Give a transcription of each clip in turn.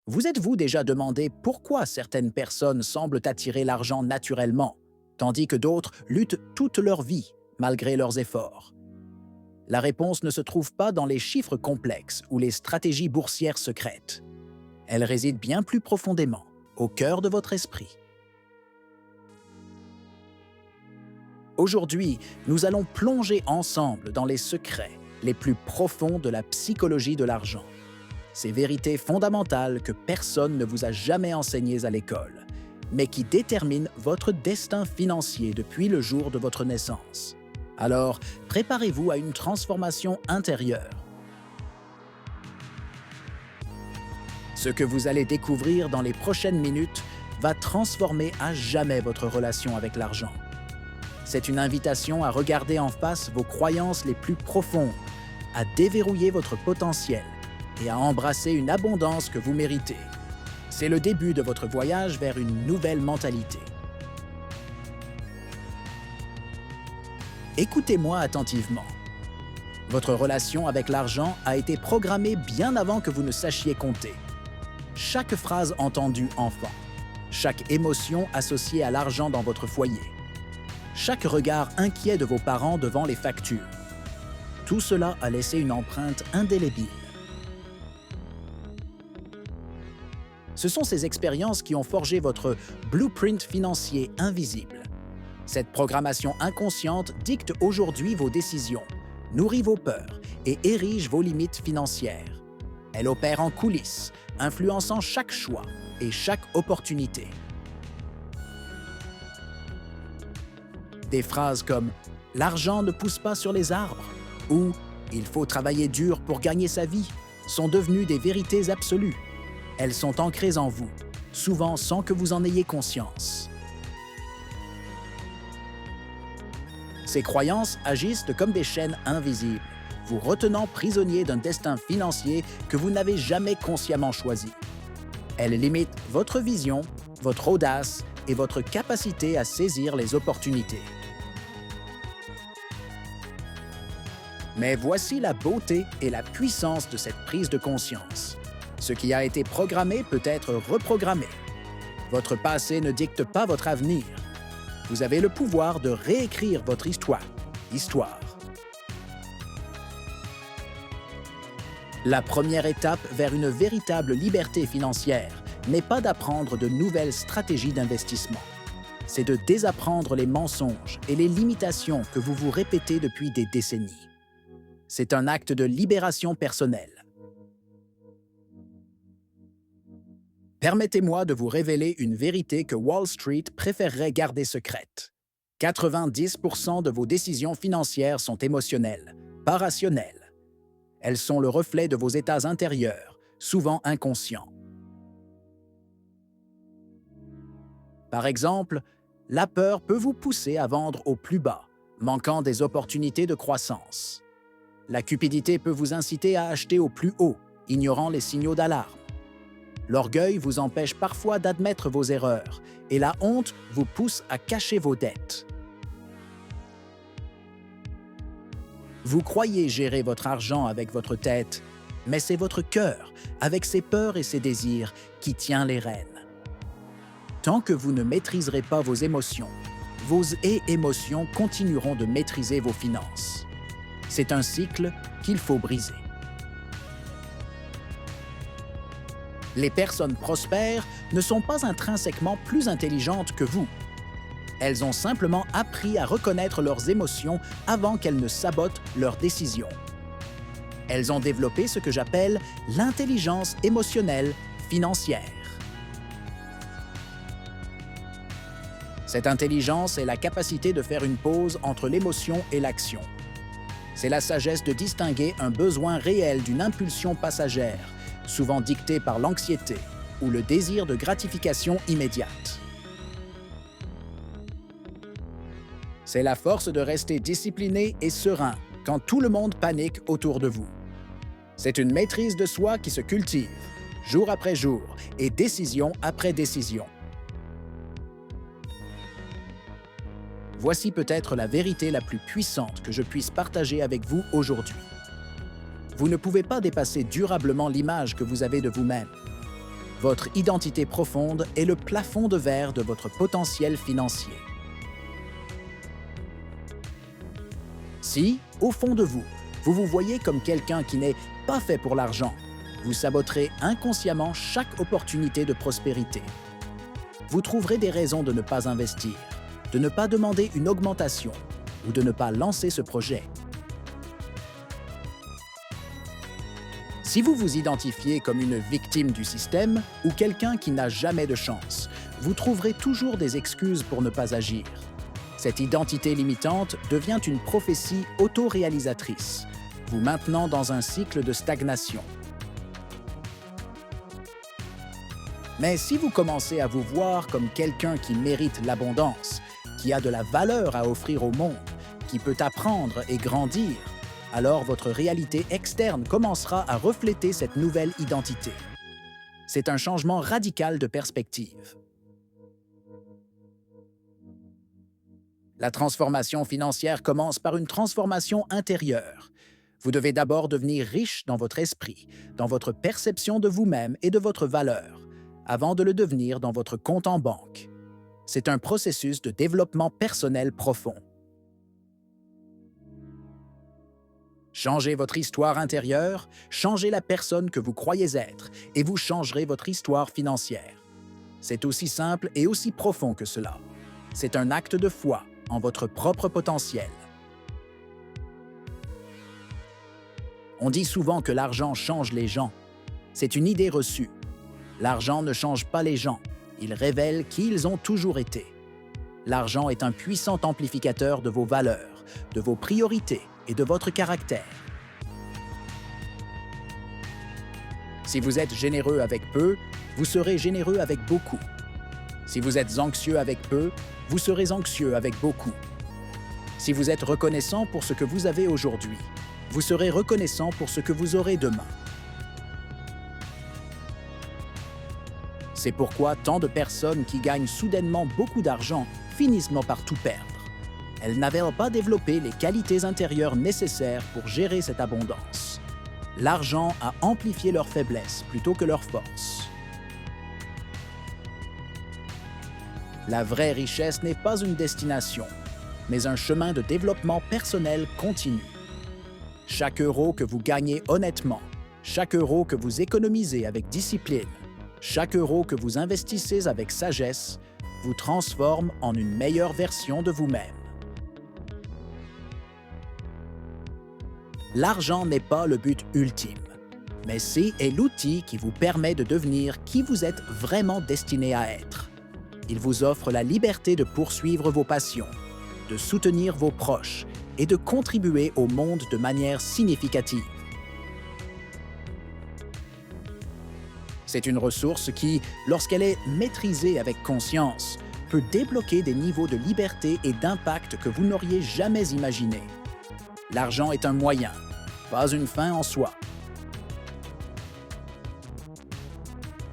Vous êtes-vous déjà demandé pourquoi certaines personnes semblent attirer l'argent naturellement, tandis que d'autres luttent toute leur vie, malgré leurs efforts? La réponse ne se trouve pas dans les chiffres complexes ou les stratégies boursières secrètes. Elle réside bien plus profondément, au cœur de votre esprit. Aujourd'hui, nous allons plonger ensemble dans les secrets les plus profonds de la psychologie de l'argent. Ces vérités fondamentales que personne ne vous a jamais enseignées à l'école, mais qui déterminent votre destin financier depuis le jour de votre naissance. Alors, préparez-vous à une transformation intérieure. Ce que vous allez découvrir dans les prochaines minutes va transformer à jamais votre relation avec l'argent. C'est une invitation à regarder en face vos croyances les plus profondes, à déverrouiller votre potentiel et à embrasser une abondance que vous méritez. C'est le début de votre voyage vers une nouvelle mentalité. Écoutez-moi attentivement. Votre relation avec l'argent a été programmée bien avant que vous ne sachiez compter. Chaque phrase entendue enfant, chaque émotion associée à l'argent dans votre foyer, chaque regard inquiet de vos parents devant les factures, tout cela a laissé une empreinte indélébile. Ce sont ces expériences qui ont forgé votre blueprint financier invisible. Cette programmation inconsciente dicte aujourd'hui vos décisions, nourrit vos peurs et érige vos limites financières. Elle opère en coulisses, influençant chaque choix et chaque opportunité. Des phrases comme « l'argent ne pousse pas sur les arbres » ou « il faut travailler dur pour gagner sa vie » sont devenues des vérités absolues. Elles sont ancrées en vous, souvent sans que vous en ayez conscience. Ces croyances agissent comme des chaînes invisibles, vous retenant prisonnier d'un destin financier que vous n'avez jamais consciemment choisi. Elles limitent votre vision, votre audace et votre capacité à saisir les opportunités. Mais voici la beauté et la puissance de cette prise de conscience. Ce qui a été programmé peut être reprogrammé. Votre passé ne dicte pas votre avenir. Vous avez le pouvoir de réécrire votre histoire. La première étape vers une véritable liberté financière n'est pas d'apprendre de nouvelles stratégies d'investissement. C'est de désapprendre les mensonges et les limitations que vous vous répétez depuis des décennies. C'est un acte de libération personnelle. Permettez-moi de vous révéler une vérité que Wall Street préférerait garder secrète. 90% de vos décisions financières sont émotionnelles, pas rationnelles. Elles sont le reflet de vos états intérieurs, souvent inconscients. Par exemple, la peur peut vous pousser à vendre au plus bas, manquant des opportunités de croissance. La cupidité peut vous inciter à acheter au plus haut, ignorant les signaux d'alarme. L'orgueil vous empêche parfois d'admettre vos erreurs et la honte vous pousse à cacher vos dettes. Vous croyez gérer votre argent avec votre tête, mais c'est votre cœur, avec ses peurs et ses désirs, qui tient les rênes. Tant que vous ne maîtriserez pas vos émotions continueront de maîtriser vos finances. C'est un cycle qu'il faut briser. Les personnes prospères ne sont pas intrinsèquement plus intelligentes que vous. Elles ont simplement appris à reconnaître leurs émotions avant qu'elles ne sabotent leurs décisions. Elles ont développé ce que j'appelle l'intelligence émotionnelle financière. Cette intelligence est la capacité de faire une pause entre l'émotion et l'action. C'est la sagesse de distinguer un besoin réel d'une impulsion passagère, souvent dictée par l'anxiété ou le désir de gratification immédiate. C'est la force de rester discipliné et serein quand tout le monde panique autour de vous. C'est une maîtrise de soi qui se cultive, jour après jour et décision après décision. Voici peut-être la vérité la plus puissante que je puisse partager avec vous aujourd'hui. Vous ne pouvez pas dépasser durablement l'image que vous avez de vous-même. Votre identité profonde est le plafond de verre de votre potentiel financier. Si, au fond de vous, vous vous voyez comme quelqu'un qui n'est pas fait pour l'argent, vous saboterez inconsciemment chaque opportunité de prospérité. Vous trouverez des raisons de ne pas investir, de ne pas demander une augmentation ou de ne pas lancer ce projet. Si vous vous identifiez comme une victime du système ou quelqu'un qui n'a jamais de chance, vous trouverez toujours des excuses pour ne pas agir. Cette identité limitante devient une prophétie autoréalisatrice, vous maintenant dans un cycle de stagnation. Mais si vous commencez à vous voir comme quelqu'un qui mérite l'abondance, qui a de la valeur à offrir au monde, qui peut apprendre et grandir, alors votre réalité externe commencera à refléter cette nouvelle identité. C'est un changement radical de perspective. La transformation financière commence par une transformation intérieure. Vous devez d'abord devenir riche dans votre esprit, dans votre perception de vous-même et de votre valeur, avant de le devenir dans votre compte en banque. C'est un processus de développement personnel profond. Changez votre histoire intérieure, changez la personne que vous croyez être et vous changerez votre histoire financière. C'est aussi simple et aussi profond que cela. C'est un acte de foi en votre propre potentiel. On dit souvent que l'argent change les gens. C'est une idée reçue. L'argent ne change pas les gens, il révèle qui ils ont toujours été. L'argent est un puissant amplificateur de vos valeurs, de vos priorités et de votre caractère. Si vous êtes généreux avec peu, vous serez généreux avec beaucoup. Si vous êtes anxieux avec peu, vous serez anxieux avec beaucoup. Si vous êtes reconnaissant pour ce que vous avez aujourd'hui, vous serez reconnaissant pour ce que vous aurez demain. C'est pourquoi tant de personnes qui gagnent soudainement beaucoup d'argent finissent par tout perdre. Elles n'avaient pas développé les qualités intérieures nécessaires pour gérer cette abondance. L'argent a amplifié leurs faiblesses plutôt que leurs forces. La vraie richesse n'est pas une destination, mais un chemin de développement personnel continu. Chaque euro que vous gagnez honnêtement, chaque euro que vous économisez avec discipline, chaque euro que vous investissez avec sagesse vous transforme en une meilleure version de vous-même. L'argent n'est pas le but ultime, mais c'est l'outil qui vous permet de devenir qui vous êtes vraiment destiné à être. Il vous offre la liberté de poursuivre vos passions, de soutenir vos proches et de contribuer au monde de manière significative. C'est une ressource qui, lorsqu'elle est maîtrisée avec conscience, peut débloquer des niveaux de liberté et d'impact que vous n'auriez jamais imaginés. L'argent est un moyen, pas une fin en soi.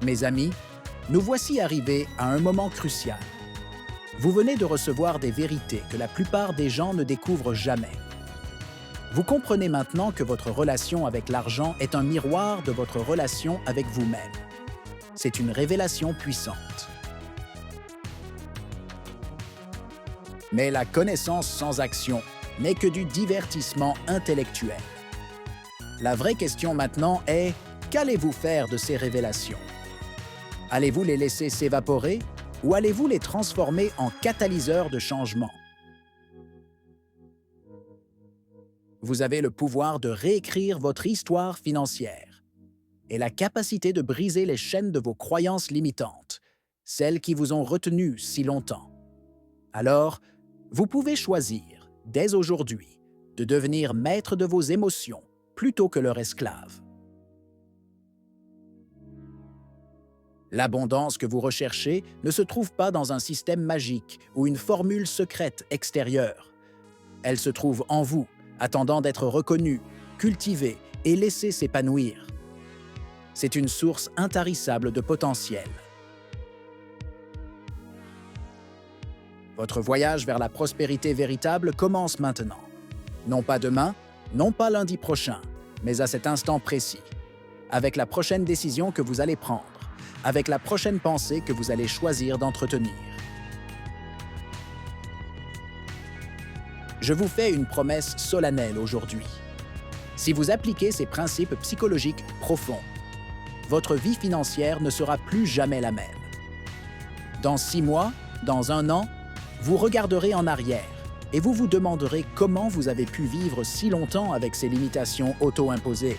Mes amis, nous voici arrivés à un moment crucial. Vous venez de recevoir des vérités que la plupart des gens ne découvrent jamais. Vous comprenez maintenant que votre relation avec l'argent est un miroir de votre relation avec vous-même. C'est une révélation puissante. Mais la connaissance sans action n'est que du divertissement intellectuel. La vraie question maintenant est, qu'allez-vous faire de ces révélations? Allez-vous les laisser s'évaporer ou allez-vous les transformer en catalyseurs de changement? Vous avez le pouvoir de réécrire votre histoire financière et la capacité de briser les chaînes de vos croyances limitantes, celles qui vous ont retenu si longtemps. Alors, vous pouvez choisir, dès aujourd'hui, de devenir maître de vos émotions plutôt que leur esclave. L'abondance que vous recherchez ne se trouve pas dans un système magique ou une formule secrète extérieure. Elle se trouve en vous, attendant d'être reconnue, cultivée et laissée s'épanouir. C'est une source intarissable de potentiel. Votre voyage vers la prospérité véritable commence maintenant. Non pas demain, non pas lundi prochain, mais à cet instant précis, avec la prochaine décision que vous allez prendre, avec la prochaine pensée que vous allez choisir d'entretenir. Je vous fais une promesse solennelle aujourd'hui. Si vous appliquez ces principes psychologiques profonds, votre vie financière ne sera plus jamais la même. Dans 6 mois, dans 1 an, vous regarderez en arrière et vous vous demanderez comment vous avez pu vivre si longtemps avec ces limitations auto-imposées.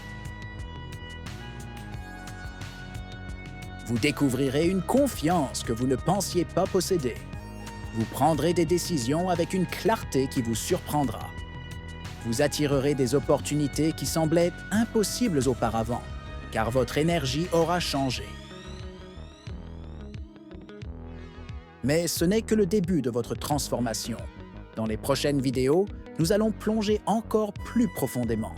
Vous découvrirez une confiance que vous ne pensiez pas posséder. Vous prendrez des décisions avec une clarté qui vous surprendra. Vous attirerez des opportunités qui semblaient impossibles auparavant, car votre énergie aura changé. Mais ce n'est que le début de votre transformation. Dans les prochaines vidéos, nous allons plonger encore plus profondément.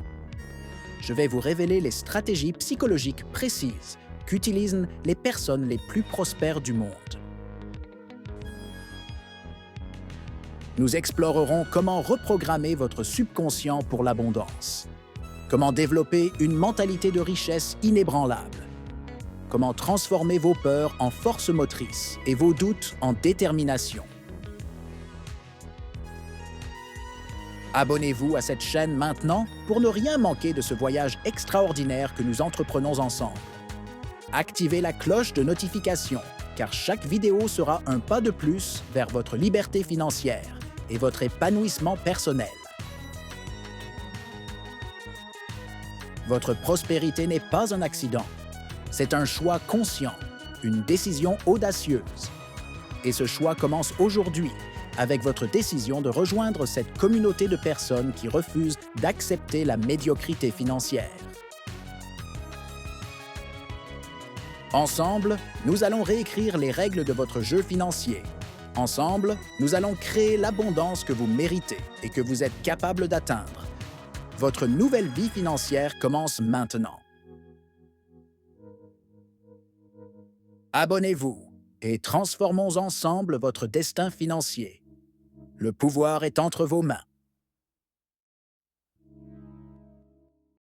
Je vais vous révéler les stratégies psychologiques précises qu'utilisent les personnes les plus prospères du monde. Nous explorerons comment reprogrammer votre subconscient pour l'abondance, comment développer une mentalité de richesse inébranlable, comment transformer vos peurs en force motrice et vos doutes en détermination. Abonnez-vous à cette chaîne maintenant pour ne rien manquer de ce voyage extraordinaire que nous entreprenons ensemble. Activez la cloche de notification, car chaque vidéo sera un pas de plus vers votre liberté financière et votre épanouissement personnel. Votre prospérité n'est pas un accident. C'est un choix conscient, une décision audacieuse. Et ce choix commence aujourd'hui avec votre décision de rejoindre cette communauté de personnes qui refusent d'accepter la médiocrité financière. Ensemble, nous allons réécrire les règles de votre jeu financier. Ensemble, nous allons créer l'abondance que vous méritez et que vous êtes capable d'atteindre. Votre nouvelle vie financière commence maintenant. Abonnez-vous et transformons ensemble votre destin financier. Le pouvoir est entre vos mains.